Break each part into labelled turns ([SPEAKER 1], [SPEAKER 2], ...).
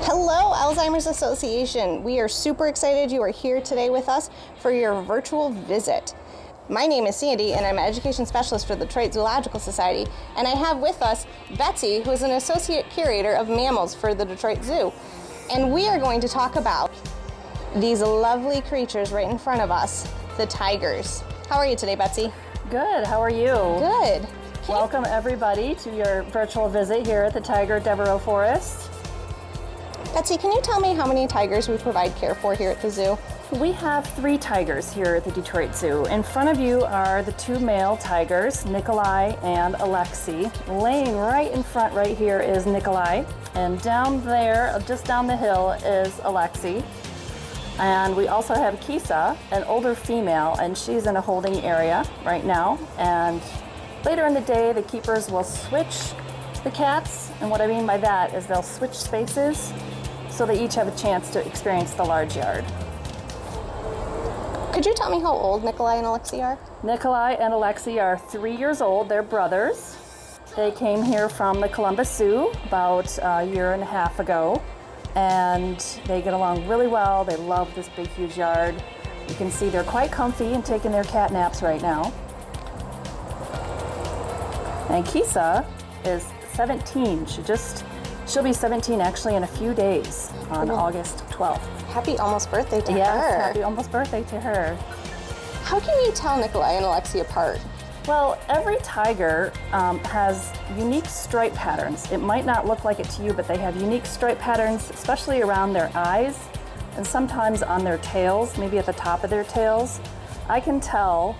[SPEAKER 1] Hello, Alzheimer's Association. We are super excited you are here today with us for your virtual visit. My name is Sandy, and I'm an education specialist for the Detroit Zoological Society, and I have with us Betsy, who is an associate curator of mammals for the Detroit Zoo. And we are going to talk about these lovely creatures right in front of us, the tigers. How are you today, Betsy?
[SPEAKER 2] Good, how are you?
[SPEAKER 1] Good.
[SPEAKER 2] Welcome everybody to your virtual visit here at the Tiger Devereaux Forest.
[SPEAKER 1] Betsy, can you tell me how many tigers we provide care for here at the zoo?
[SPEAKER 2] We have 3 tigers here at the Detroit Zoo. In front of you are the 2 male tigers, Nikolai and Alexei. Laying right in front right here is Nikolai, and down there, just down the hill, is Alexei. And we also have Kisa, an older female, and she's in a holding area right now. And later in the day, the keepers will switch the cats, and what I mean by that is they'll switch spaces so they each have a chance to experience the large yard.
[SPEAKER 1] Could you tell me how old Nikolai and Alexei are?
[SPEAKER 2] Nikolai and Alexei are 3 years old. They're brothers. They came here from the Columbus Zoo about a year and a half ago, and they get along really well. They love this big, huge yard. You can see they're quite comfy and taking their cat naps right now. And Kisa is 17. She'll be 17 actually in a few days on August 12th.
[SPEAKER 1] Happy almost birthday to her.
[SPEAKER 2] Yes, happy almost birthday to her.
[SPEAKER 1] How can you tell Nikolai and Alexei apart?
[SPEAKER 2] Well, every tiger has unique stripe patterns. It might not look like it to you, but they have unique stripe patterns, especially around their eyes and sometimes on their tails, maybe at the top of their tails. I can tell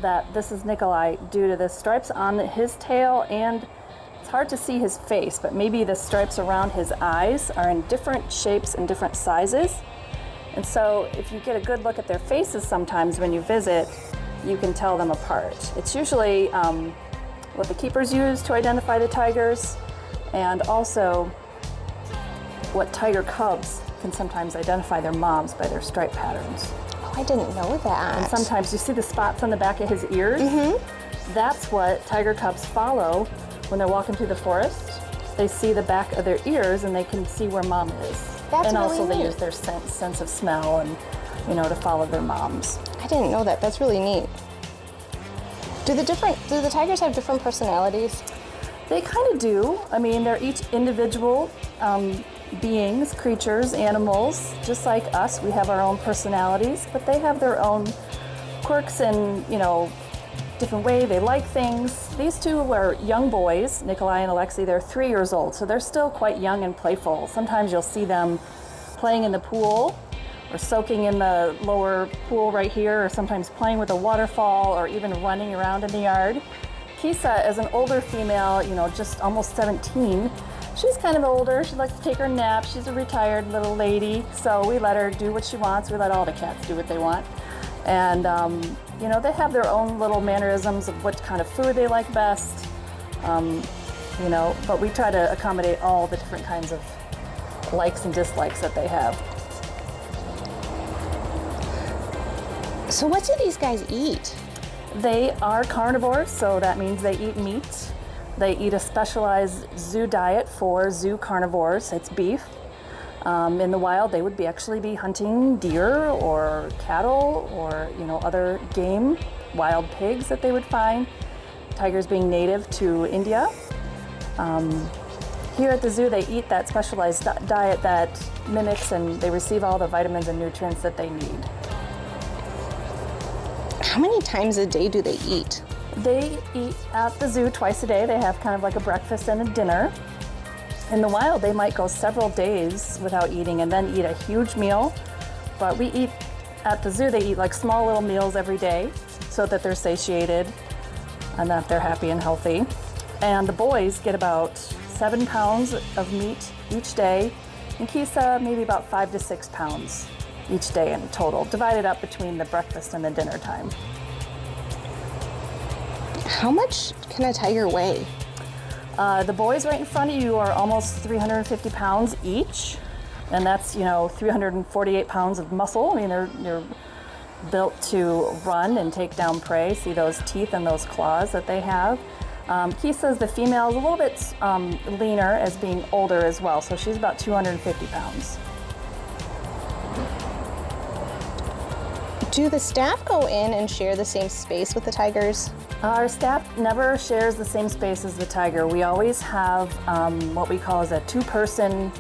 [SPEAKER 2] that this is Nikolai due to the stripes on his tail, and it's hard to see his face, but maybe the stripes around his eyes are in different shapes and different sizes. And so if you get a good look at their faces sometimes when you visit, you can tell them apart. It's usually what the keepers use to identify the tigers, and also what tiger cubs can sometimes identify their moms by their stripe patterns.
[SPEAKER 1] Oh, I didn't know that.
[SPEAKER 2] And sometimes you see the spots on the back of his ears. That's what tiger cubs follow when they're walking through the forest. They see the back of their ears and they can see where mom is.
[SPEAKER 1] That's
[SPEAKER 2] and
[SPEAKER 1] really
[SPEAKER 2] also they
[SPEAKER 1] neat.
[SPEAKER 2] use their sense of smell and, to follow their moms.
[SPEAKER 1] I didn't know that. That's really neat. Do the tigers have different personalities?
[SPEAKER 2] They kind of do. I mean, they're each individual beings, creatures, animals, just like us. We have our own personalities, but they have their own quirks and, different way they like things. These 2 are young boys, Nikolai and Alexei. They're 3 years old, so they're still quite young and playful. Sometimes you'll see them playing in the pool or soaking in the lower pool right here, or sometimes playing with a waterfall or even running around in the yard. Kisa is an older female, just almost 17. She's kind of older. She likes to take her nap. She's a retired little lady, so we let her do what she wants. We let all the cats do what they want. And, they have their own little mannerisms of what kind of food they like best, but we try to accommodate all the different kinds of likes and dislikes that they have.
[SPEAKER 1] So what do these guys eat?
[SPEAKER 2] They are carnivores, so that means they eat meat. They eat a specialized zoo diet for zoo carnivores. It's beef. In the wild, they would actually be hunting deer or cattle or other game, wild pigs that they would find. Tigers being native to India. Here at the zoo, they eat that specialized diet that mimics, and they receive all the vitamins and nutrients that they need.
[SPEAKER 1] How many times a day do they eat?
[SPEAKER 2] They eat at the zoo twice a day. They have kind of like a breakfast and a dinner. In the wild, they might go several days without eating and then eat a huge meal. But we eat at the zoo, they eat like small little meals every day so that they're satiated and that they're happy and healthy. And the boys get about 7 pounds of meat each day, and Kisa maybe about 5 to 6 pounds each day in total, divided up between the breakfast and the dinner time.
[SPEAKER 1] How much can a tiger weigh?
[SPEAKER 2] The boys right in front of you are almost 350 pounds each, and that's 348 pounds of muscle. I mean, they're built to run and take down prey. See those teeth and those claws that they have. Kisa's, the female, is a little bit leaner as being older as well, so she's about 250 pounds.
[SPEAKER 1] Do the staff go in and share the same space with the tigers?
[SPEAKER 2] Our staff never shares the same space as the tiger. We always have what we call as a two-person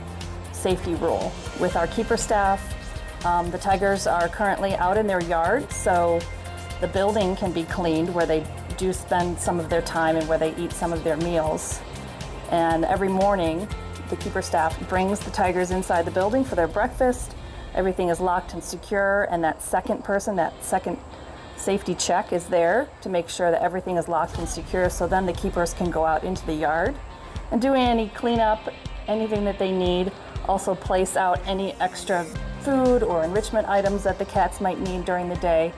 [SPEAKER 2] safety rule with our keeper staff. The tigers are currently out in their yard, so the building can be cleaned where they do spend some of their time and where they eat some of their meals. And every morning, the keeper staff brings the tigers inside the building for their breakfast. Everything is locked and secure, and that second person, that second safety check is there to make sure that everything is locked and secure, so then the keepers can go out into the yard and do any cleanup, anything that they need. Also place out any extra food or enrichment items that the cats might need during the day.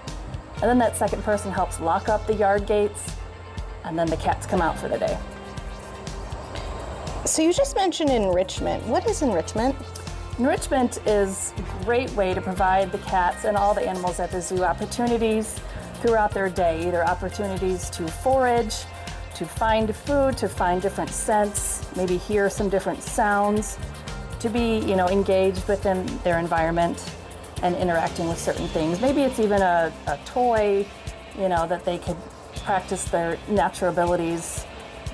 [SPEAKER 2] And then that second person helps lock up the yard gates, and then the cats come out for the day.
[SPEAKER 1] So you just mentioned enrichment. What is enrichment?
[SPEAKER 2] Enrichment is a great way to provide the cats and all the animals at the zoo opportunities throughout their day, either opportunities to forage, to find food, to find different scents, maybe hear some different sounds, to be, engaged within their environment and interacting with certain things. Maybe it's even a toy, that they could practice their natural abilities.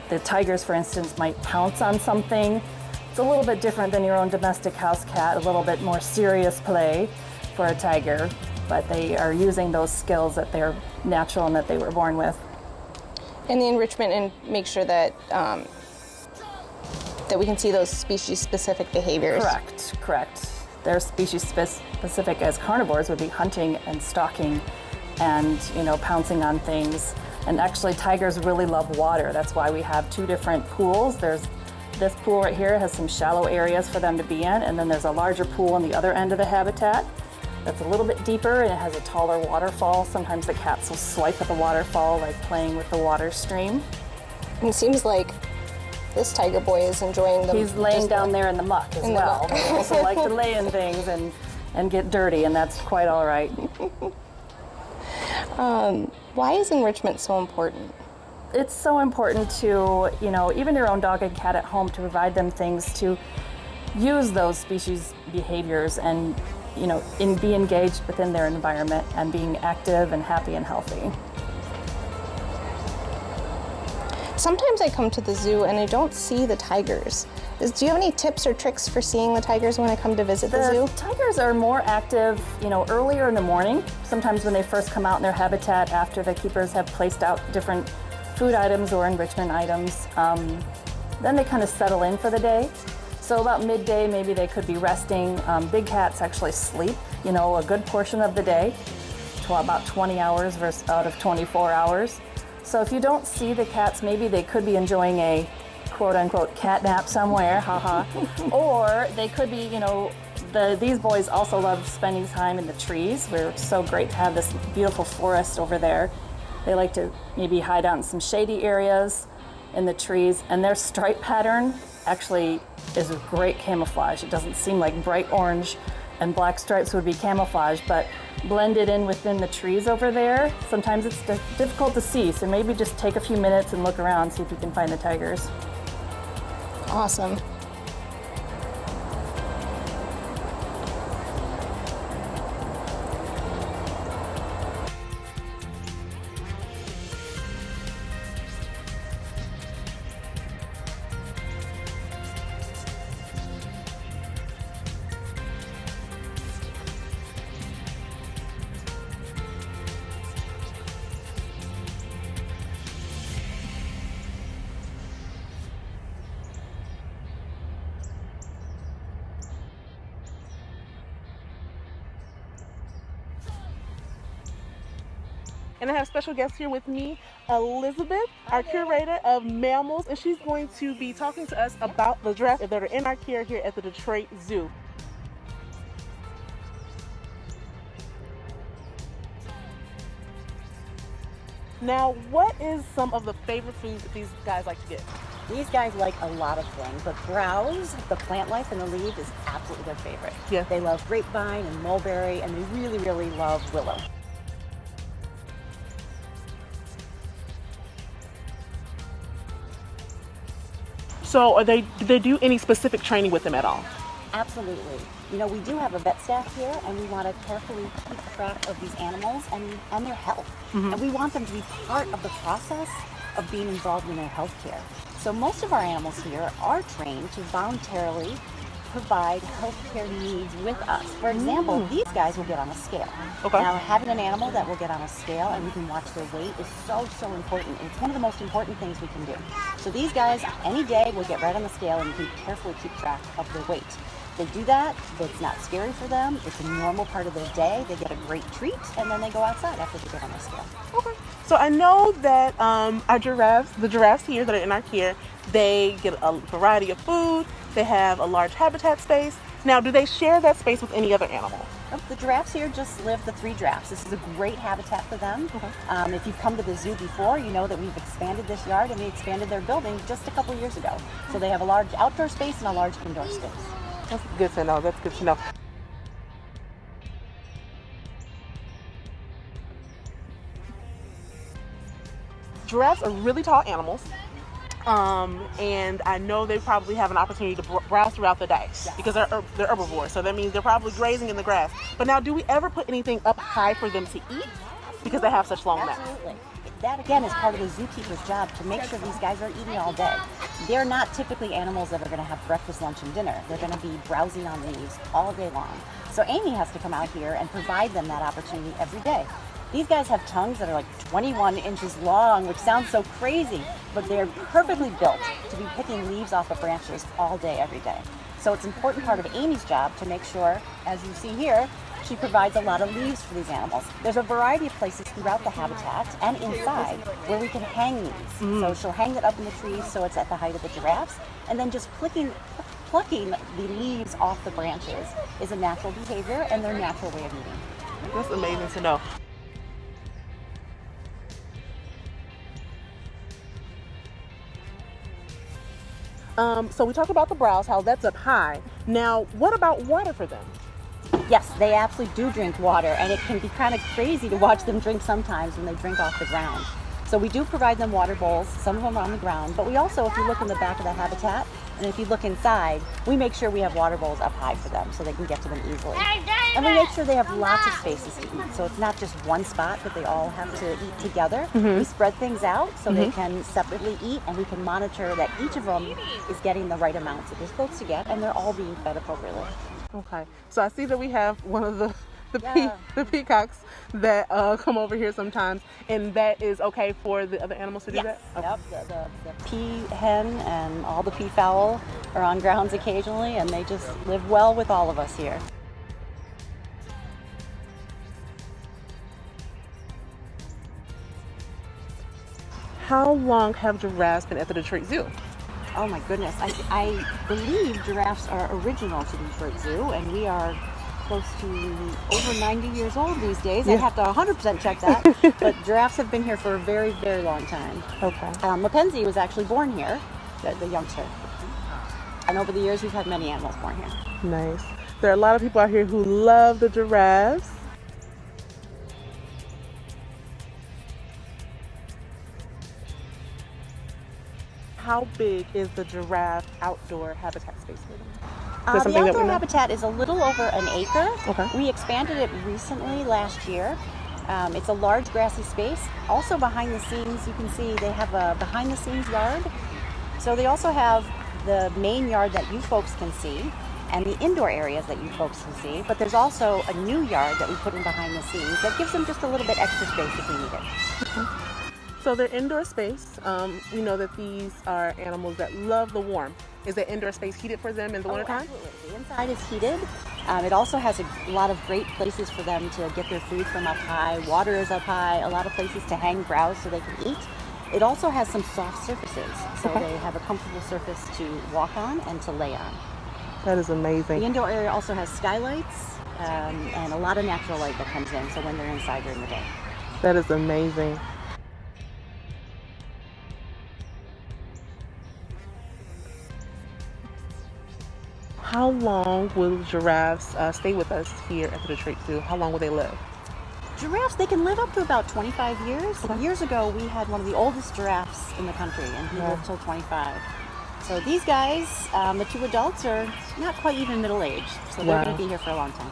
[SPEAKER 2] The tigers, for instance, might pounce on something. It's a little bit different than your own domestic house cat, a little bit more serious play for a tiger, but they are using those skills that they're natural and that they were born with.
[SPEAKER 1] And the enrichment, and make sure that that we can see those species-specific behaviors.
[SPEAKER 2] Correct. They're species-specific as carnivores would be hunting and stalking and, pouncing on things. And actually, tigers really love water. That's why we have two different pools. There's this pool right here has some shallow areas for them to be in, and then there's a larger pool on the other end of the habitat that's a little bit deeper, and it has a taller waterfall. Sometimes the cats will swipe at the waterfall, like playing with the water stream.
[SPEAKER 1] And it seems like this tiger boy is enjoying them.
[SPEAKER 2] He's laying down there in the muck as well. They also like to lay in things and get dirty, and that's quite all right.
[SPEAKER 1] Why is enrichment so important?
[SPEAKER 2] It's so important to, even your own dog and cat at home, to provide them things to use those species behaviors and, be engaged within their environment and being active and happy and healthy.
[SPEAKER 1] Sometimes I come to the zoo and I don't see the tigers. Do you have any tips or tricks for seeing the tigers when I come to visit the zoo?
[SPEAKER 2] Tigers are more active, earlier in the morning, sometimes when they first come out in their habitat after the keepers have placed out different food items or enrichment items. Then they kind of settle in for the day. So about midday, maybe they could be resting. Big cats actually sleep, a good portion of the day, to about 20 hours out of 24 hours. So if you don't see the cats, maybe they could be enjoying a quote-unquote cat nap somewhere, haha. Or they could be, these boys also love spending time in the trees. We're so great to have this beautiful forest over there. They like to maybe hide out in some shady areas in the trees, and their stripe pattern actually is a great camouflage. It doesn't seem like bright orange and black stripes would be camouflage, but blended in within the trees over there, sometimes it's difficult to see, so maybe just take a few minutes and look around, see if you can find the tigers.
[SPEAKER 1] Awesome.
[SPEAKER 3] And I have special guest here with me, Elizabeth, our curator of mammals, and she's going to be talking to us about the giraffes that are in our care here at the Detroit Zoo. Now, what is some of the favorite foods that these guys like to get?
[SPEAKER 4] These guys like a lot of things, but browse, the plant life in the leaves, is absolutely their favorite.
[SPEAKER 3] Yeah.
[SPEAKER 4] They love grapevine and mulberry, and they really, really love willow.
[SPEAKER 3] So do they do any specific training with them at all?
[SPEAKER 4] Absolutely. You know, we do have a vet staff here, and we want to carefully keep track of these animals and their health. And we want them to be part of the process of being involved in their health care. So most of our animals here are trained to voluntarily provide healthcare needs with us. For example, these guys will get on a scale.
[SPEAKER 3] Okay.
[SPEAKER 4] Now, having an animal that will get on a scale and we can watch their weight is so important. It's one of the most important things we can do. So these guys, any day, will get right on the scale and you can carefully keep track of their weight. They do that, it's not scary for them, it's a normal part of their day, they get a great treat, and then they go outside after they get on the scale.
[SPEAKER 3] Okay. So I know that our the giraffes here that are in our care, they get a variety of food, they have a large habitat space. Now, do they share that space with any other animal?
[SPEAKER 4] The giraffes here just live the 3 giraffes. This is a great habitat for them.
[SPEAKER 3] Okay.
[SPEAKER 4] If you've come to the zoo before, you know that we've expanded this yard and we expanded their building just a couple years ago. So they have a large outdoor space and a large indoor space.
[SPEAKER 3] That's good to know. That's good to know. Giraffes are really tall animals. And I know they probably have an opportunity to browse throughout the day because they're herbivores. So that means they're probably grazing in the grass. But now, do we ever put anything up high for them to eat because they have such long necks?
[SPEAKER 4] Absolutely. That again is part of the zookeeper's job to make sure these guys are eating all day. They're not typically animals that are going to have breakfast, lunch, and dinner. They're going to be browsing on leaves all day long. So Amy has to come out here and provide them that opportunity every day. These guys have tongues that are like 21 inches long, which sounds so crazy, but they're perfectly built to be picking leaves off of branches all day, every day. So it's an important part of Amy's job to make sure, as you see here, she provides a lot of leaves for these animals. There's a variety of places throughout the habitat and inside where we can hang these. So she'll hang it up in the trees so it's at the height of the giraffes, and then just plucking the leaves off the branches is a natural behavior and their natural way of eating.
[SPEAKER 3] That's amazing to know. So we talked about the browse, how that's up high. Now, what about water for them?
[SPEAKER 4] Yes, they absolutely do drink water, and it can be kind of crazy to watch them drink sometimes when they drink off the ground. So we do provide them water bowls. Some of them are on the ground, but we also, if you look in the back of the habitat, and if you look inside, we make sure we have water bowls up high for them so they can get to them easily. And we make sure they have lots of spaces to eat. So it's not just one spot that they all have to eat together. We spread things out so they can separately eat, and we can monitor that each of them is getting the right amounts that they're supposed to get, and they're all being fed appropriately.
[SPEAKER 3] Okay. So I see that we have one of the peacocks that come over here sometimes, and that is okay for the other animals to do that? Okay.
[SPEAKER 4] Yep, the pea hen and all the peafowl are on grounds occasionally, and they just live well with all of us here.
[SPEAKER 3] How long have giraffes been at the Detroit Zoo?
[SPEAKER 4] Oh my goodness, I believe giraffes are original to the Detroit Zoo, and we are close to over 90 years old these days.
[SPEAKER 3] Yeah.
[SPEAKER 4] I'd have to 100% check that, but giraffes have been here for a very, very long time.
[SPEAKER 3] Okay.
[SPEAKER 4] Mackenzie was actually born here, the youngster. And over the years, we've had many animals born here.
[SPEAKER 3] Nice. There are a lot of people out here who love the giraffes. How big is the giraffe outdoor habitat space for them?
[SPEAKER 4] The outdoor habitat is a little over an acre.
[SPEAKER 3] Okay.
[SPEAKER 4] We expanded it recently last year. It's a large grassy space. Also behind the scenes, you can see they have a behind the scenes yard. So they also have the main yard that you folks can see and the indoor areas that you folks can see. But there's also a new yard that we put in behind the scenes that gives them just a little bit extra space if we need it.
[SPEAKER 3] So their indoor space, we know that these are animals that love the warm. Is the indoor space heated for them in the wintertime?
[SPEAKER 4] Absolutely. The inside is heated. It also has a lot of great places for them to get their food from up high. Water is up high, a lot of places to hang browse so they can eat. It also has some soft surfaces, so they have a comfortable surface to walk on and to lay on.
[SPEAKER 3] That is amazing.
[SPEAKER 4] The indoor area also has skylights and a lot of natural light that comes in, so when they're inside during the day.
[SPEAKER 3] That is amazing. How long will giraffes stay with us here at the Detroit Zoo? How long will they live?
[SPEAKER 4] Giraffes, they can live up to about 25 years.
[SPEAKER 3] Okay.
[SPEAKER 4] Years ago, we had one of the oldest giraffes in the country, and he lived till 25. So these guys, the two adults are not quite even middle age, so they're
[SPEAKER 3] Wow.
[SPEAKER 4] going to be here for a long time.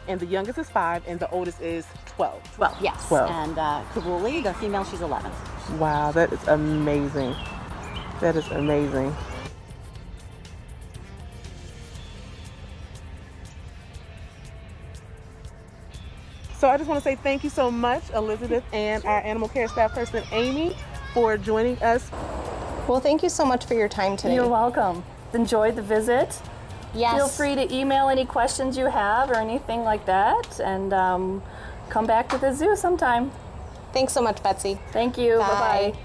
[SPEAKER 3] And the youngest is 5 and the oldest is 12.
[SPEAKER 4] Well, yes.
[SPEAKER 3] 12.
[SPEAKER 4] And Kabuli, the female, she's 11.
[SPEAKER 3] Wow, that is amazing. That is amazing. So I just want to say thank you so much, Elizabeth, and our animal care staff person, Amy, for joining us.
[SPEAKER 1] Well, thank you so much for your time today.
[SPEAKER 2] You're welcome. Enjoyed the visit.
[SPEAKER 1] Yes.
[SPEAKER 2] Feel free to email any questions you have or anything like that, and come back to the zoo sometime.
[SPEAKER 1] Thanks so much, Betsy.
[SPEAKER 2] Thank you.
[SPEAKER 1] Bye.
[SPEAKER 2] Bye-bye.